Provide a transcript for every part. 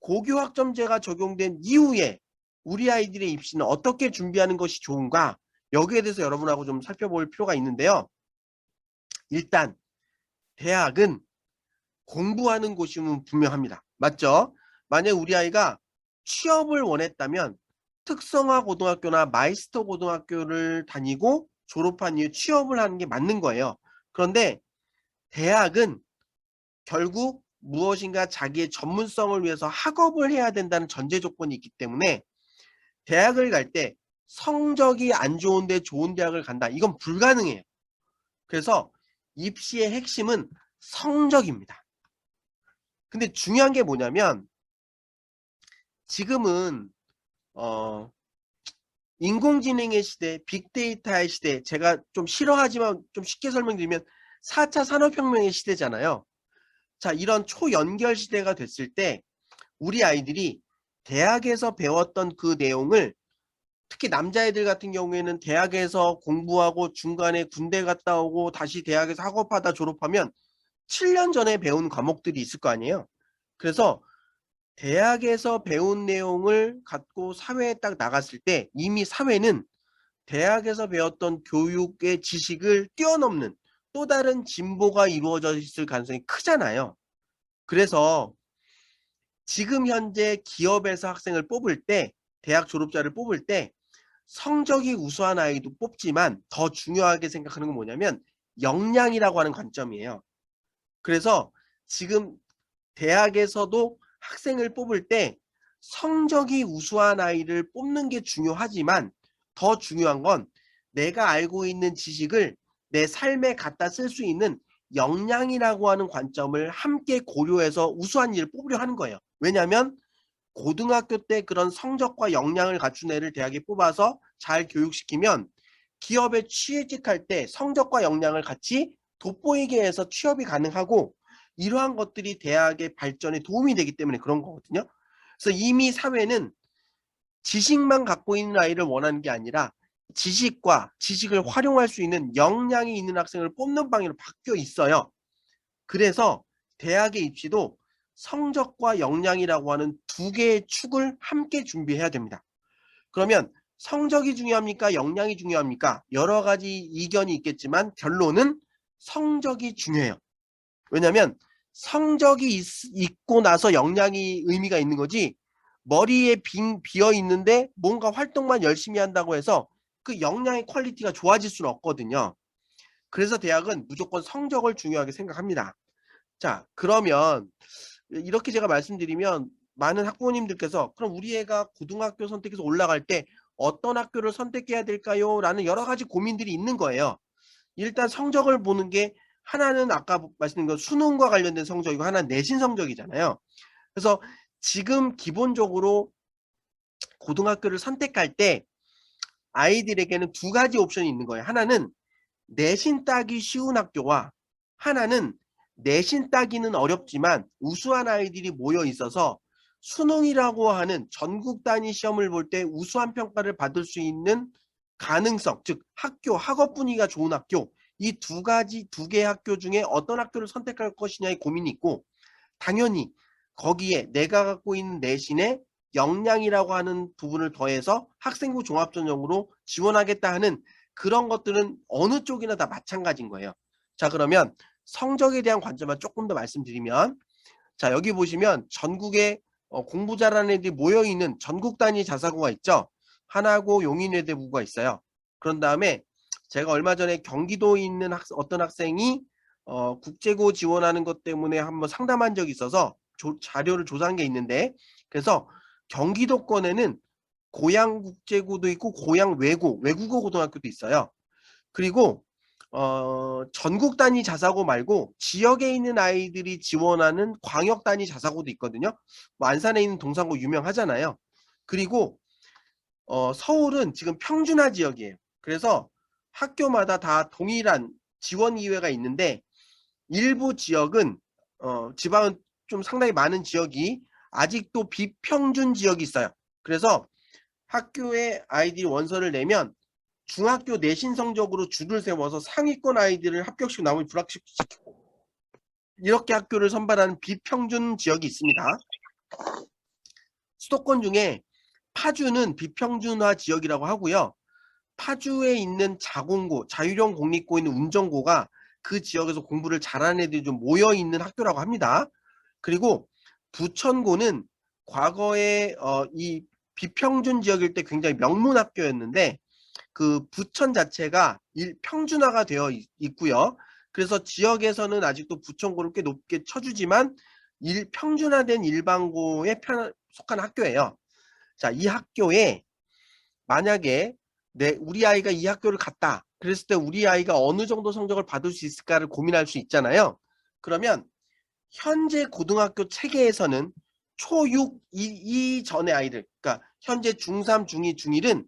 고교학점제가 적용된 이후에 우리 아이들의 입시는 어떻게 준비하는 것이 좋은가? 여기에 대해서 여러분하고 좀 살펴볼 필요가 있는데요. 일단 대학은 공부하는 곳이면 분명합니다. 맞죠? 만약 우리 아이가 취업을 원했다면 특성화 고등학교나 마이스터 고등학교를 다니고 졸업한 이후 취업을 하는 게 맞는 거예요. 그런데 대학은 결국 무엇인가 자기의 전문성을 위해서 학업을 해야 된다는 전제 조건이 있기 때문에 대학을 갈 때 성적이 안 좋은데 좋은 대학을 간다. 이건 불가능해요. 그래서 입시의 핵심은 성적입니다. 근데 중요한 게 뭐냐면 지금은 인공지능의 시대, 빅데이터의 시대, 제가 좀 싫어하지만 좀 쉽게 설명드리면 4차 산업혁명의 시대잖아요. 자, 이런 초연결 시대가 됐을 때 우리 아이들이 대학에서 배웠던 그 내용을 특히 남자애들 같은 경우에는 대학에서 공부하고 중간에 군대 갔다 오고 다시 대학에서 학업하다 졸업하면 7년 전에 배운 과목들이 있을 거 아니에요. 그래서 대학에서 배운 내용을 갖고 사회에 딱 나갔을 때 이미 사회는 대학에서 배웠던 교육의 지식을 뛰어넘는 또 다른 진보가 이루어져 있을 가능성이 크잖아요. 그래서 지금 현재 기업에서 학생을 뽑을 때, 대학 졸업자를 뽑을 때 성적이 우수한 아이도 뽑지만 더 중요하게 생각하는 건 뭐냐면 역량이라고 하는 관점이에요. 그래서 지금 대학에서도 학생을 뽑을 때 성적이 우수한 아이를 뽑는 게 중요하지만 더 중요한 건 내가 알고 있는 지식을 내 삶에 갖다 쓸 수 있는 역량이라고 하는 관점을 함께 고려해서 우수한 일을 뽑으려 하는 거예요. 왜냐하면 고등학교 때 그런 성적과 역량을 갖춘 애를 대학에 뽑아서 잘 교육시키면 기업에 취직할 때 성적과 역량을 같이 돋보이게 해서 취업이 가능하고 이러한 것들이 대학의 발전에 도움이 되기 때문에 그런 거거든요. 그래서 이미 사회는 지식만 갖고 있는 아이를 원하는 게 아니라 지식과 지식을 활용할 수 있는 역량이 있는 학생을 뽑는 방향으로 바뀌어 있어요. 그래서 대학의 입시도 성적과 역량이라고 하는 두 개의 축을 함께 준비해야 됩니다. 그러면 성적이 중요합니까? 역량이 중요합니까? 여러 가지 이견이 있겠지만 결론은 성적이 중요해요. 왜냐하면 성적이 있고 나서 역량이 의미가 있는 거지 머리에 비어 있는데 뭔가 활동만 열심히 한다고 해서 그 역량의 퀄리티가 좋아질 수는 없거든요. 그래서 대학은 무조건 성적을 중요하게 생각합니다. 자, 그러면 이렇게 제가 말씀드리면 많은 학부모님들께서 그럼 우리 애가 고등학교 선택해서 올라갈 때 어떤 학교를 선택해야 될까요? 라는 여러 가지 고민들이 있는 거예요. 일단 성적을 보는 게 하나는 아까 말씀드린 것 수능과 관련된 성적이고 하나는 내신 성적이잖아요. 그래서 지금 기본적으로 고등학교를 선택할 때 아이들에게는 두 가지 옵션이 있는 거예요. 하나는 내신 따기 쉬운 학교와 하나는 내신 따기는 어렵지만 우수한 아이들이 모여 있어서 수능이라고 하는 전국 단위 시험을 볼 때 우수한 평가를 받을 수 있는 가능성, 즉 학교, 학업 분위기가 좋은 학교, 이 두 개의 학교 중에 어떤 학교를 선택할 것이냐의 고민이 있고 당연히 거기에 내가 갖고 있는 내신에 역량이라고 하는 부분을 더해서 학생부 종합전형으로 지원하겠다 하는 그런 것들은 어느 쪽이나 다 마찬가지인 거예요. 자, 그러면 성적에 대한 관점만 조금 더 말씀드리면 자, 여기 보시면 전국에 공부 잘하는 애들이 모여있는 전국 단위 자사고가 있죠. 하나고 용인외대부가 있어요. 그런 다음에 제가 얼마 전에 경기도에 있는 어떤 학생이 국제고 지원하는 것 때문에 한번 상담한 적이 있어서 자료를 조사한 게 있는데 그래서 경기도권에는 고양 국제고도 있고 고양 외국어 고등학교도 있어요. 그리고 전국 단위 자사고 말고 지역에 있는 아이들이 지원하는 광역 단위 자사고도 있거든요. 뭐 안산에 있는 동산고 유명하잖아요. 그리고 서울은 지금 평준화 지역이에요. 그래서 학교마다 다 동일한 지원 기회가 있는데 일부 지역은 지방은 좀 상당히 많은 지역이 아직도 비평준 지역이 있어요. 그래서 학교에 아이들이 원서를 내면 중학교 내신 성적으로 줄을 세워서 상위권 아이들을 합격시키고 나머지 불합격시키고 이렇게 학교를 선발하는 비평준 지역이 있습니다. 수도권 중에 파주는 비평준화 지역이라고 하고요. 파주에 있는 자공고, 자유형 공립고에 있는 운정고가 그 지역에서 공부를 잘하는 애들이 좀 모여 있는 학교라고 합니다. 그리고 부천고는 과거에 이 비평준 지역일 때 굉장히 명문 학교였는데 그 부천 자체가 평준화가 되어 있고요. 그래서 지역에서는 아직도 부천고를 꽤 높게 쳐주지만 평준화된 일반고에 속한 학교예요. 자, 이 학교에 만약에 우리 아이가 이 학교를 갔다. 그랬을 때 우리 아이가 어느 정도 성적을 받을 수 있을까를 고민할 수 있잖아요. 그러면 현재 고등학교 체계에서는 초6 이전의 아이들, 그러니까 현재 중3, 중2, 중1은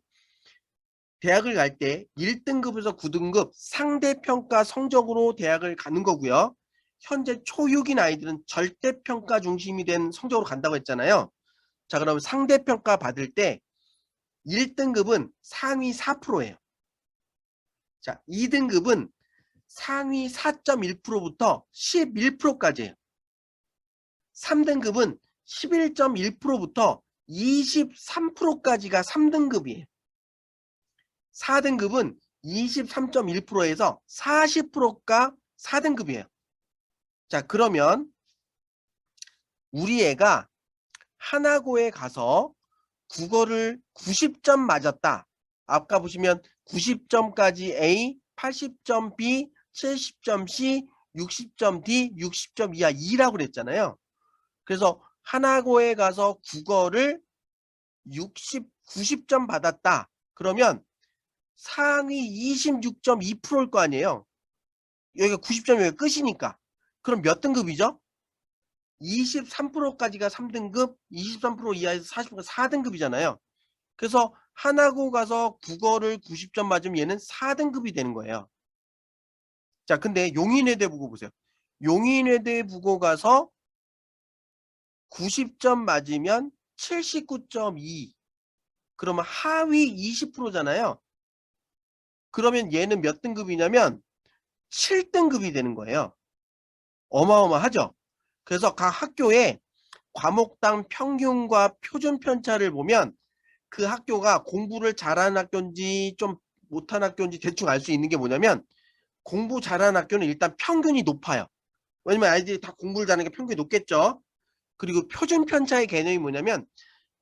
대학을 갈 때 1등급에서 9등급 상대평가 성적으로 대학을 가는 거고요. 현재 초6인 아이들은 절대평가 중심이 된 성적으로 간다고 했잖아요. 자, 그럼 상대평가 받을 때 1등급은 상위 4%예요. 자, 2등급은 상위 4.1%부터 11%까지예요. 3등급은 11.1%부터 23%까지가 3등급이에요. 4등급은 23.1%에서 40%가 4등급이에요. 자, 그러면 우리 애가 하나고에 가서 국어를 90점 맞았다. 아까 보시면 90점까지 A, 80점 B, 70점 C, 60점 D, 60점 이하 E라고 그랬잖아요. 그래서 하나고에 가서 국어를 90점 받았다. 그러면 상위 26.2%일 거 아니에요. 여기가 90점이 여기가 끝이니까. 그럼 몇 등급이죠? 23%까지가 3등급, 23% 이하에서 40%가 4등급이잖아요. 그래서 하나고 가서 국어를 90점 맞으면 얘는 4등급이 되는 거예요. 자, 근데 용인외대 국어 보세요. 용인외대 국어 가서 90점 맞으면 79.2. 그러면 하위 20%잖아요. 그러면 얘는 몇 등급이냐면 7등급이 되는 거예요. 어마어마하죠. 그래서 각 학교에 과목당 평균과 표준 편차를 보면 그 학교가 공부를 잘하는 학교인지 좀 못하는 학교인지 대충 알 수 있는 게 뭐냐면 공부 잘하는 학교는 일단 평균이 높아요. 왜냐면 아이들이 다 공부를 잘하는 게 평균이 높겠죠. 그리고 표준 편차의 개념이 뭐냐면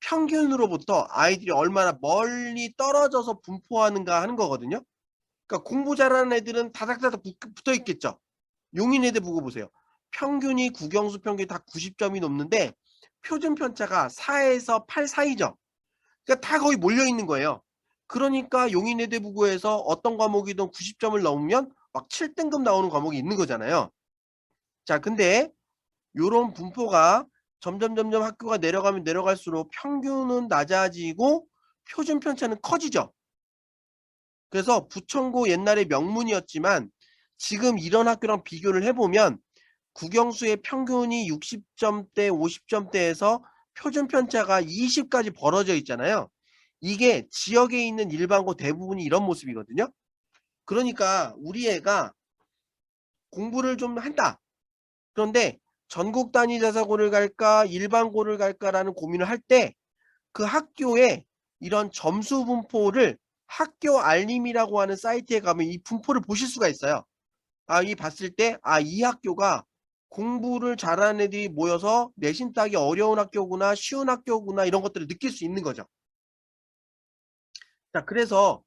평균으로부터 아이들이 얼마나 멀리 떨어져서 분포하는가 하는 거거든요. 그러니까 공부 잘하는 애들은 다닥다닥 붙어 있겠죠. 용인외대 보고 보세요. 평균이 국영수 평균이 다 90점이 넘는데 표준 편차가 4에서 8 사이죠. 그러니까 다 거의 몰려 있는 거예요. 그러니까 용인외대 부고에서 어떤 과목이든 90점을 넘으면 막 7등급 나오는 과목이 있는 거잖아요. 자, 근데 요런 분포가 점점 학교가 내려가면 내려갈수록 평균은 낮아지고 표준 편차는 커지죠. 그래서 부천고 옛날에 명문이었지만 지금 이런 학교랑 비교를 해보면 국영수의 평균이 60점대, 50점대에서 표준 편차가 20까지 벌어져 있잖아요. 이게 지역에 있는 일반고 대부분이 이런 모습이거든요. 그러니까 우리 애가 공부를 좀 한다. 그런데 전국 단위 자사고를 갈까 일반고를 갈까라는 고민을 할 때 그 학교에 이런 점수 분포를 학교 알림이라고 하는 사이트에 가면 이 분포를 보실 수가 있어요. 이 봤을 때 이 학교가 공부를 잘하는 애들이 모여서 내신 따기 어려운 학교구나 쉬운 학교구나 이런 것들을 느낄 수 있는 거죠. 자, 그래서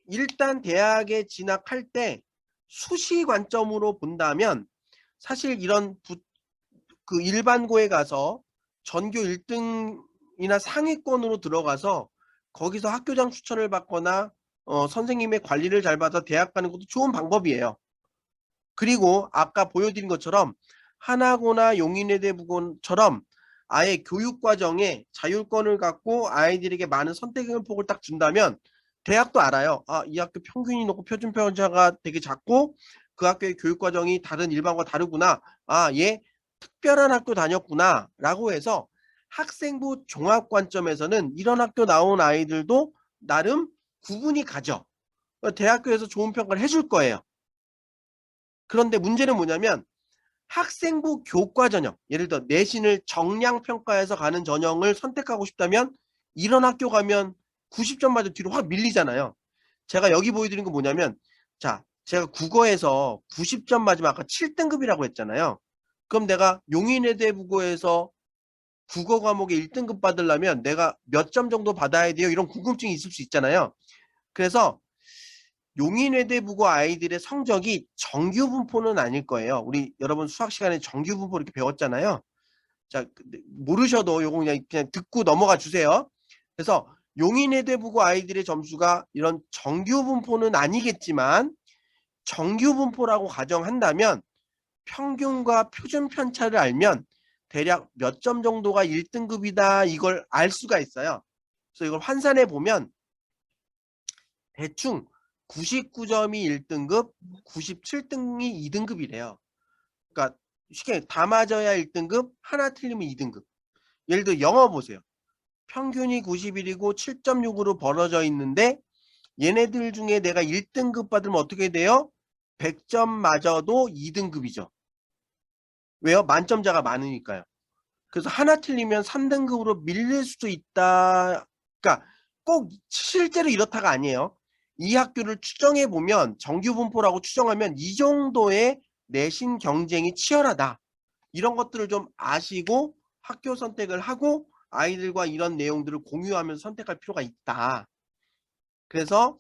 일단 대학에 진학할 때 수시 관점으로 본다면 사실 이런 그 일반고에 가서 전교 1등이나 상위권으로 들어가서 거기서 학교장 추천을 받거나 선생님의 관리를 잘 받아 대학 가는 것도 좋은 방법이에요. 그리고 아까 보여드린 것처럼 하나고나 용인외대 부고처럼 아예 교육과정에 자율권을 갖고 아이들에게 많은 선택의 폭을 딱 준다면 대학도 알아요. 이 학교 평균이 높고 표준 편차가 되게 작고 그 학교의 교육과정이 다른 일반과 다르구나. 얘 특별한 학교 다녔구나 라고 해서 학생부 종합 관점에서는 이런 학교 나온 아이들도 나름 구분이 가죠. 대학교에서 좋은 평가를 해줄 거예요. 그런데 문제는 뭐냐면 학생부 교과 전형, 예를 들어 내신을 정량평가해서 가는 전형을 선택하고 싶다면 이런 학교 가면 90점 맞아 뒤로 확 밀리잖아요. 제가 여기 보여드린 건 뭐냐면, 자, 제가 국어에서 90점 맞으면 아까 7등급이라고 했잖아요. 그럼 내가 용인외대국어에서 국어 과목에 1등급 받으려면 내가 몇 점 정도 받아야 돼요? 이런 궁금증이 있을 수 있잖아요. 그래서 용인외대국어 아이들의 성적이 정규 분포는 아닐 거예요. 우리 여러분 수학 시간에 정규 분포 이렇게 배웠잖아요. 자, 모르셔도 요거 그냥 듣고 넘어가 주세요. 그래서 용인외대국어 아이들의 점수가 이런 정규 분포는 아니겠지만 정규 분포라고 가정한다면 평균과 표준 편차를 알면 대략 몇 점 정도가 1등급이다 이걸 알 수가 있어요. 그래서 이걸 환산해 보면 대충 99점이 1등급, 97등이 2등급이래요. 그러니까 쉽게 다 맞아야 1등급, 하나 틀리면 2등급. 예를 들어 영어 보세요. 평균이 91이고 7.6으로 벌어져 있는데 얘네들 중에 내가 1등급 받으면 어떻게 돼요? 100점 맞아도 2등급이죠. 왜요? 만점자가 많으니까요. 그래서 하나 틀리면 3등급으로 밀릴 수도 있다. 그러니까 꼭 실제로 이렇다가 아니에요. 이 학교를 추정해 보면 정규 분포라고 추정하면 이 정도의 내신 경쟁이 치열하다. 이런 것들을 좀 아시고 학교 선택을 하고 아이들과 이런 내용들을 공유하면서 선택할 필요가 있다. 그래서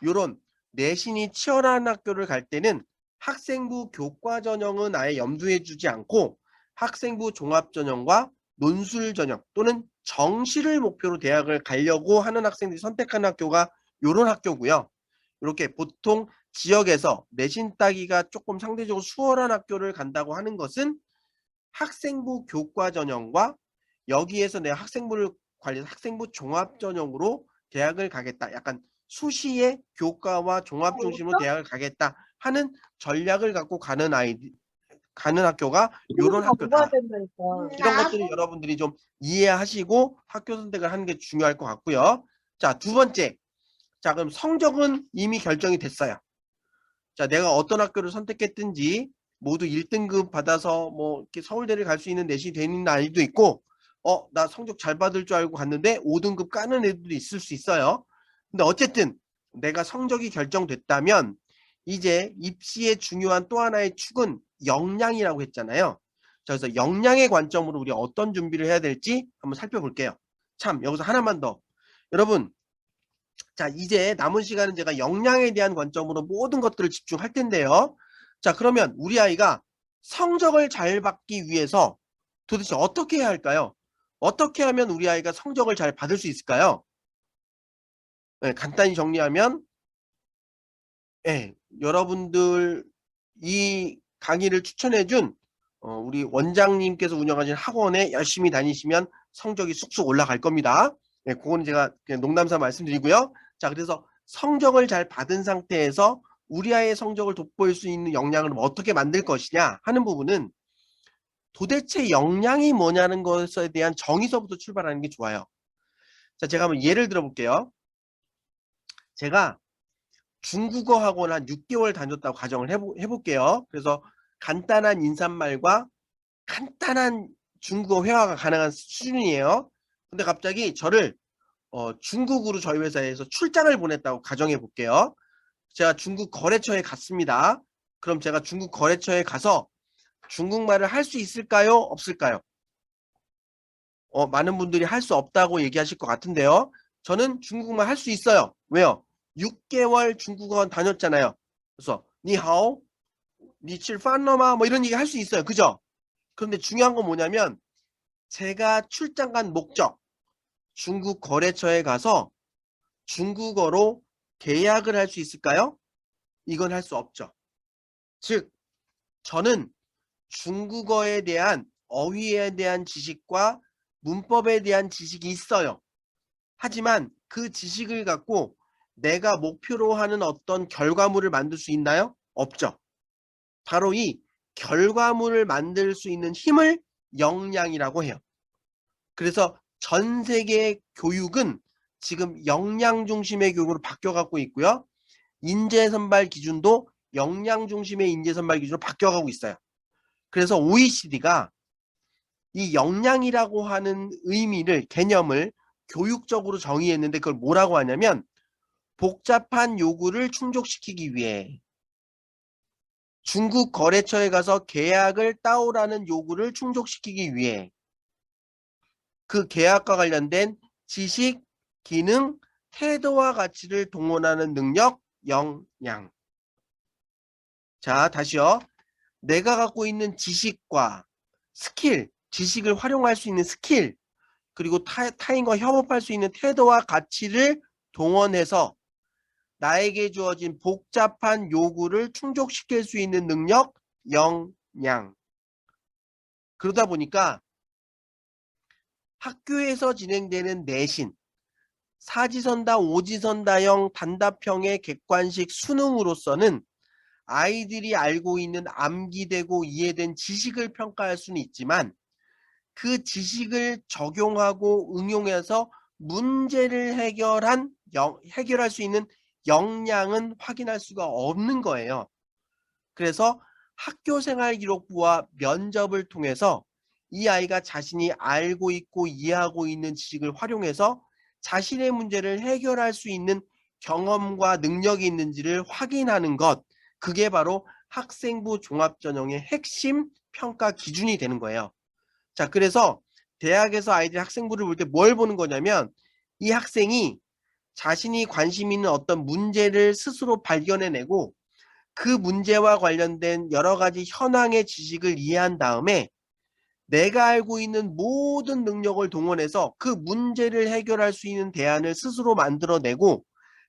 이런 내신이 치열한 학교를 갈 때는 학생부 교과 전형은 아예 염두에 두지 않고 학생부 종합 전형과 논술 전형 또는 정시를 목표로 대학을 가려고 하는 학생들이 선택하는 학교가 이런 학교고요. 이렇게 보통 지역에서 내신 따기가 조금 상대적으로 수월한 학교를 간다고 하는 것은 학생부 교과 전형과 여기에서 내가 학생부를 관리해서 학생부 종합 전형으로 대학을 가겠다. 약간 수시의 교과와 종합 중심으로 대학을 가겠다 하는 전략을 갖고 가는 학교가 이런 학교다. 이런 것들을 여러분들이 좀 이해하시고 학교 선택을 하는 게 중요할 것 같고요. 자, 두 번째. 자, 그럼 성적은 이미 결정이 됐어요. 자, 내가 어떤 학교를 선택했든지 모두 1등급 받아서 뭐 이렇게 서울대를 갈 수 있는 내신이 되는 아이도 있고, 나 성적 잘 받을 줄 알고 갔는데 5등급 까는 애들도 있을 수 있어요. 근데 어쨌든 내가 성적이 결정됐다면 이제 입시의 중요한 또 하나의 축은 역량이라고 했잖아요. 자, 그래서 역량의 관점으로 우리 어떤 준비를 해야 될지 한번 살펴볼게요. 참, 여기서 하나만 더. 여러분, 자, 이제 남은 시간은 제가 역량에 대한 관점으로 모든 것들을 집중할 텐데요. 자, 그러면 우리 아이가 성적을 잘 받기 위해서 도대체 어떻게 해야 할까요? 어떻게 하면 우리 아이가 성적을 잘 받을 수 있을까요? 네, 간단히 정리하면, 여러분들 이 강의를 추천해준 우리 원장님께서 운영하신 학원에 열심히 다니시면 성적이 쑥쑥 올라갈 겁니다. 네, 그거는 제가 그냥 농담삼아 말씀드리고요. 자, 그래서 성적을 잘 받은 상태에서 우리 아이의 성적을 돋보일 수 있는 역량을 어떻게 만들 것이냐 하는 부분은 도대체 역량이 뭐냐는 것에 대한 정의서부터 출발하는 게 좋아요. 자, 제가 한번 예를 들어 볼게요. 제가 중국어 학원 한 6개월 다녔다고 가정을 해볼게요. 그래서 간단한 인사말과 간단한 중국어 회화가 가능한 수준이에요. 근데 갑자기 저를 중국으로 저희 회사에서 출장을 보냈다고 가정해 볼게요. 제가 중국 거래처에 갔습니다. 그럼 제가 중국 거래처에 가서 중국말을 할 수 있을까요? 없을까요? 많은 분들이 할 수 없다고 얘기하실 것 같은데요. 저는 중국말 할 수 있어요. 왜요? 6개월 중국어원 다녔잖아요. 그래서 니하오, 니칠판너마 뭐 이런 얘기 할 수 있어요. 그죠? 그런데 중요한 건 뭐냐면 제가 출장 간 목적, 중국 거래처에 가서 중국어로 계약을 할 수 있을까요? 이건 할 수 없죠. 즉, 저는 중국어에 대한 어휘에 대한 지식과 문법에 대한 지식이 있어요. 하지만 그 지식을 갖고 내가 목표로 하는 어떤 결과물을 만들 수 있나요? 없죠. 바로 이 결과물을 만들 수 있는 힘을 역량이라고 해요. 그래서 전 세계 교육은 지금 역량 중심의 교육으로 바뀌어가고 있고요. 인재 선발 기준도 역량 중심의 인재 선발 기준으로 바뀌어가고 있어요. 그래서 OECD가 이 역량이라고 하는 의미를, 개념을 교육적으로 정의했는데 그걸 뭐라고 하냐면 복잡한 요구를 충족시키기 위해 중국 거래처에 가서 계약을 따오라는 요구를 충족시키기 위해 그 계약과 관련된 지식, 기능, 태도와 가치를 동원하는 능력, 역량. 자, 다시요. 내가 갖고 있는 지식과 스킬, 지식을 활용할 수 있는 스킬, 그리고 타인과 협업할 수 있는 태도와 가치를 동원해서 나에게 주어진 복잡한 요구를 충족시킬 수 있는 능력, 역량. 그러다 보니까 학교에서 진행되는 내신, 사지선다, 오지선다형, 단답형의 객관식 수능으로서는 아이들이 알고 있는 암기되고 이해된 지식을 평가할 수는 있지만 그 지식을 적용하고 응용해서 문제를 해결할 수 있는 역량은 확인할 수가 없는 거예요. 그래서 학교생활기록부와 면접을 통해서 이 아이가 자신이 알고 있고 이해하고 있는 지식을 활용해서 자신의 문제를 해결할 수 있는 경험과 능력이 있는지를 확인하는 것, 그게 바로 학생부 종합전형의 핵심 평가 기준이 되는 거예요. 자, 그래서 대학에서 아이들이 학생부를 볼 때 뭘 보는 거냐면 이 학생이 자신이 관심 있는 어떤 문제를 스스로 발견해내고 그 문제와 관련된 여러 가지 현황의 지식을 이해한 다음에 내가 알고 있는 모든 능력을 동원해서 그 문제를 해결할 수 있는 대안을 스스로 만들어내고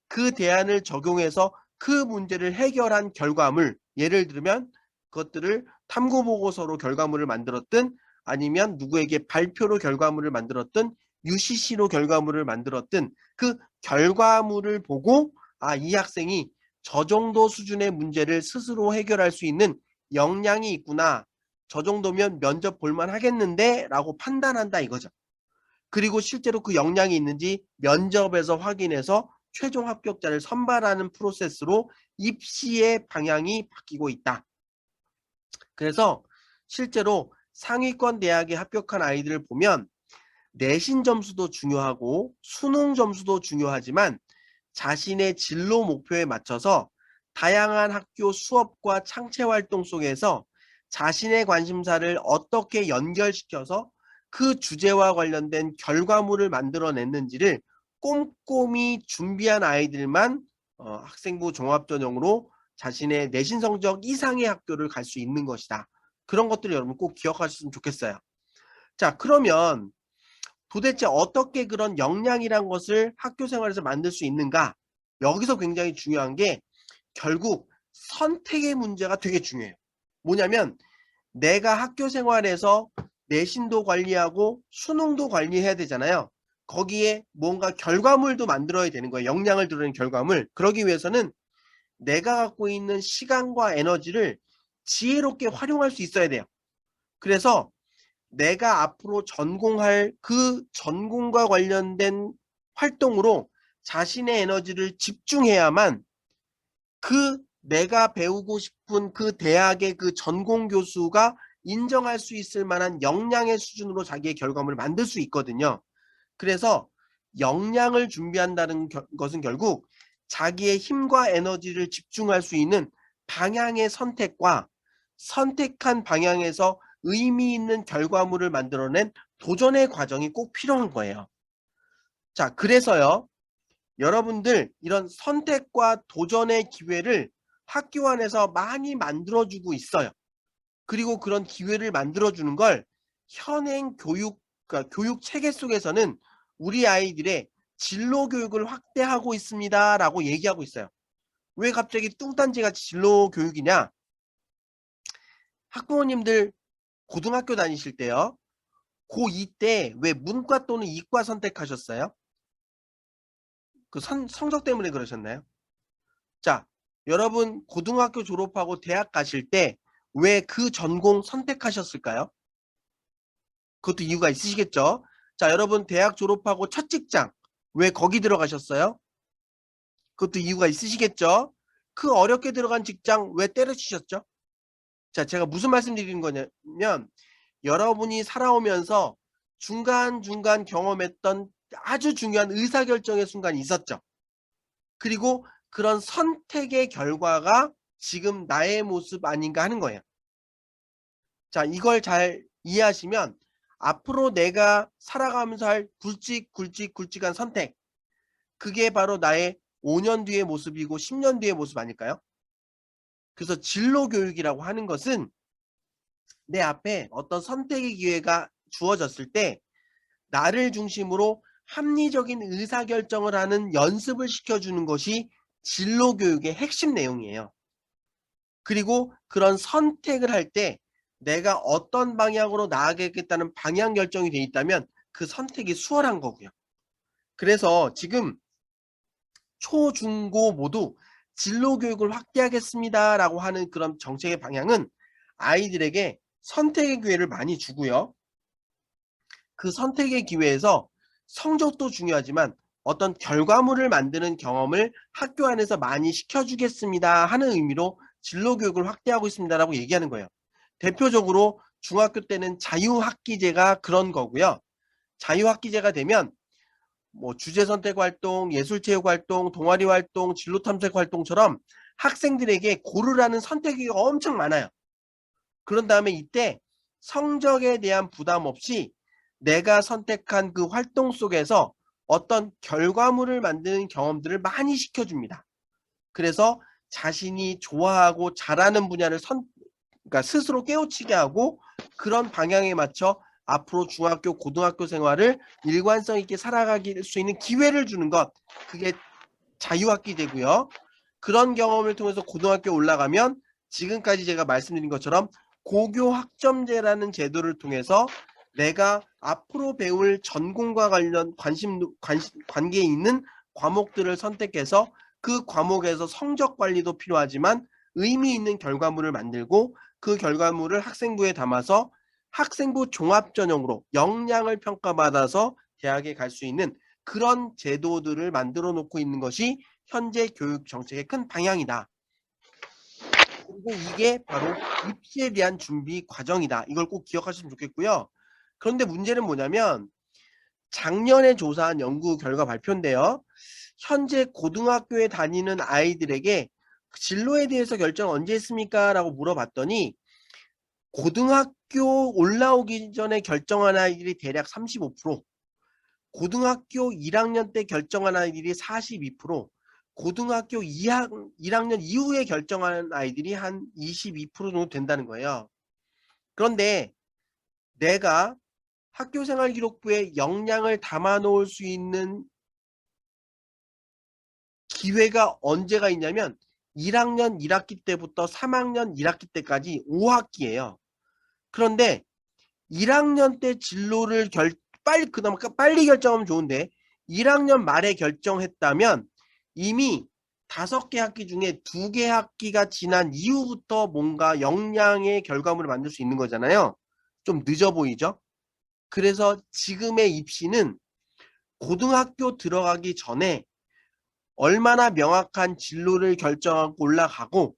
그 대안을 적용해서 그 문제를 해결한 결과물, 예를 들면 그것들을 탐구보고서로 결과물을 만들었든 아니면 누구에게 발표로 결과물을 만들었든 UCC로 결과물을 만들었든 그 결과물을 보고 이 학생이 저 정도 수준의 문제를 스스로 해결할 수 있는 역량이 있구나. 저 정도면 면접 볼만 하겠는데 라고 판단한다 이거죠. 그리고 실제로 그 역량이 있는지 면접에서 확인해서 최종 합격자를 선발하는 프로세스로 입시의 방향이 바뀌고 있다. 그래서 실제로 상위권 대학에 합격한 아이들을 보면 내신 점수도 중요하고 수능 점수도 중요하지만 자신의 진로 목표에 맞춰서 다양한 학교 수업과 창체 활동 속에서 자신의 관심사를 어떻게 연결시켜서 그 주제와 관련된 결과물을 만들어냈는지를 꼼꼼히 준비한 아이들만 학생부 종합전형으로 자신의 내신 성적 이상의 학교를 갈 수 있는 것이다. 그런 것들을 여러분 꼭 기억하셨으면 좋겠어요. 자, 그러면 도대체 어떻게 그런 역량이란 것을 학교 생활에서 만들 수 있는가? 여기서 굉장히 중요한 게 결국 선택의 문제가 되게 중요해요. 뭐냐면 내가 학교 생활에서 내신도 관리하고 수능도 관리해야 되잖아요. 거기에 뭔가 결과물도 만들어야 되는 거예요. 역량을 드러낸 결과물. 그러기 위해서는 내가 갖고 있는 시간과 에너지를 지혜롭게 활용할 수 있어야 돼요. 그래서 내가 앞으로 전공할 그 전공과 관련된 활동으로 자신의 에너지를 집중해야만 그 내가 배우고 싶은 그 대학의 그 전공 교수가 인정할 수 있을 만한 역량의 수준으로 자기의 결과물을 만들 수 있거든요. 그래서 역량을 준비한다는 것은 결국 자기의 힘과 에너지를 집중할 수 있는 방향의 선택과 선택한 방향에서 의미 있는 결과물을 만들어낸 도전의 과정이 꼭 필요한 거예요. 자, 그래서요. 여러분들 이런 선택과 도전의 기회를 학교 안에서 많이 만들어주고 있어요. 그리고 그런 기회를 만들어주는 걸 현행 그러니까 교육 체계 속에서는 우리 아이들의 진로 교육을 확대하고 있습니다 라고 얘기하고 있어요. 왜 갑자기 뚱딴지같이 진로 교육이냐? 학부모님들 고등학교 다니실 때요. 고2 때 왜 문과 또는 이과 선택하셨어요? 그 성적 때문에 그러셨나요? 자, 여러분 고등학교 졸업하고 대학 가실 때 왜 그 전공 선택하셨을까요? 그것도 이유가 있으시겠죠? 자, 여러분 대학 졸업하고 첫 직장 왜 거기 들어가셨어요? 그것도 이유가 있으시겠죠? 그 어렵게 들어간 직장 왜 때려치셨죠? 자, 제가 무슨 말씀 드리는 거냐면 여러분이 살아오면서 중간중간 경험했던 아주 중요한 의사결정의 순간이 있었죠. 그리고 그런 선택의 결과가 지금 나의 모습 아닌가 하는 거예요. 자, 이걸 잘 이해하시면 앞으로 내가 살아가면서 할 굵직한 선택, 그게 바로 나의 5년 뒤의 모습이고 10년 뒤의 모습 아닐까요? 그래서 진로 교육이라고 하는 것은 내 앞에 어떤 선택의 기회가 주어졌을 때 나를 중심으로 합리적인 의사결정을 하는 연습을 시켜주는 것이 진로 교육의 핵심 내용이에요. 그리고 그런 선택을 할 때 내가 어떤 방향으로 나아가겠다는 방향 결정이 돼 있다면 그 선택이 수월한 거고요. 그래서 지금 초, 중, 고 모두 진로 교육을 확대하겠습니다라고 하는 그런 정책의 방향은 아이들에게 선택의 기회를 많이 주고요. 그 선택의 기회에서 성적도 중요하지만 어떤 결과물을 만드는 경험을 학교 안에서 많이 시켜주겠습니다 하는 의미로 진로 교육을 확대하고 있습니다라고 얘기하는 거예요. 대표적으로 중학교 때는 자유학기제가 그런 거고요. 자유학기제가 되면 뭐 주제선택활동, 예술체육활동, 동아리활동, 진로탐색활동처럼 학생들에게 고르라는 선택기가 엄청 많아요. 그런 다음에 이때 성적에 대한 부담 없이 내가 선택한 그 활동 속에서 어떤 결과물을 만드는 경험들을 많이 시켜줍니다. 그래서 자신이 좋아하고 잘하는 분야를 그러니까 스스로 깨우치게 하고 그런 방향에 맞춰 앞으로 중학교, 고등학교 생활을 일관성 있게 살아가길 수 있는 기회를 주는 것, 그게 자유학기제고요. 그런 경험을 통해서 고등학교 관련 지금까지 제가 말씀드린 것처럼 고교 학점제라는 제도를 통해서 내가 앞으로 배울 전공과 관련 관계에 있는 과목들을 선택해서 그 과목에서 성적 관리도 필요하지만 의미 있는 결과물을 만들고 그 결과물을 학생부에 담아서 학생부 종합전형으로 역량을 평가받아서 대학에 갈 수 있는 그런 제도들을 만들어 놓고 있는 것이 현재 교육 정책의 큰 방향이다. 그리고 이게 바로 입시에 대한 준비 과정이다. 이걸 꼭 기억하시면 좋겠고요. 그런데 문제는 뭐냐면 작년에 조사한 연구 결과 발표인데요. 현재 고등학교에 다니는 아이들에게 진로에 대해서 결정 언제 했습니까? 라고 물어봤더니 고등학교 올라오기 전에 결정한 아이들이 대략 35%, 고등학교 1학년 때 결정한 아이들이 42%, 고등학교 1학년 이후에 결정한 아이들이 한 22% 정도 된다는 거예요. 그런데 내가 학교생활 기록부에 역량을 담아 놓을 수 있는 기회가 언제가 있냐면 1학년 1학기 때부터 3학년 1학기 때까지 5학기예요. 그런데 1학년 때 진로를 그나마 빨리 결정하면 좋은데 1학년 말에 결정했다면 이미 5개 학기 중에 2개 학기가 지난 이후부터 뭔가 역량의 결과물을 만들 수 있는 거잖아요. 좀 늦어 보이죠? 그래서 지금의 입시는 고등학교 들어가기 전에 얼마나 명확한 진로를 결정하고 올라가고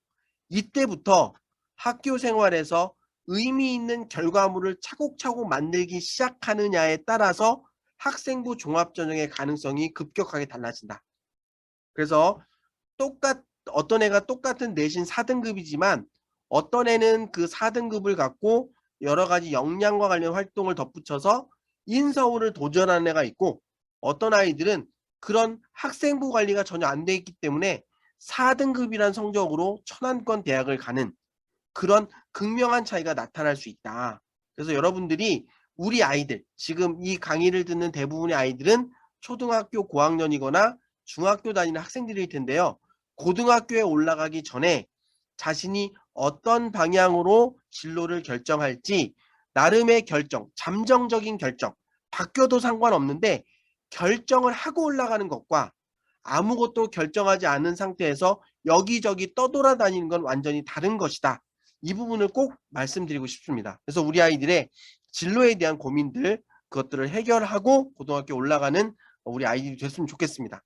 이때부터 학교 생활에서 의미 있는 결과물을 차곡차곡 만들기 시작하느냐에 따라서 학생부 종합전형의 가능성이 급격하게 달라진다. 그래서 어떤 애가 똑같은 내신 4등급이지만 어떤 애는 그 4등급을 갖고 여러 가지 역량과 관련 활동을 덧붙여서 인서울을 도전하는 애가 있고 어떤 아이들은 그런 학생부 관리가 전혀 안 돼 있기 때문에 4등급이란 성적으로 천안권 대학을 가는 그런 극명한 차이가 나타날 수 있다. 그래서 여러분들이 우리 아이들, 지금 이 강의를 듣는 대부분의 아이들은 초등학교 고학년이거나 중학교 다니는 학생들일 텐데요. 고등학교에 올라가기 전에 자신이 어떤 방향으로 진로를 결정할지 나름의 결정, 잠정적인 결정, 바뀌어도 상관없는데 결정을 하고 올라가는 것과 아무것도 결정하지 않은 상태에서 여기저기 떠돌아다니는 건 완전히 다른 것이다. 이 부분을 꼭 말씀드리고 싶습니다. 그래서 우리 아이들의 진로에 대한 고민들, 그것들을 해결하고 고등학교 올라가는 우리 아이들이 됐으면 좋겠습니다.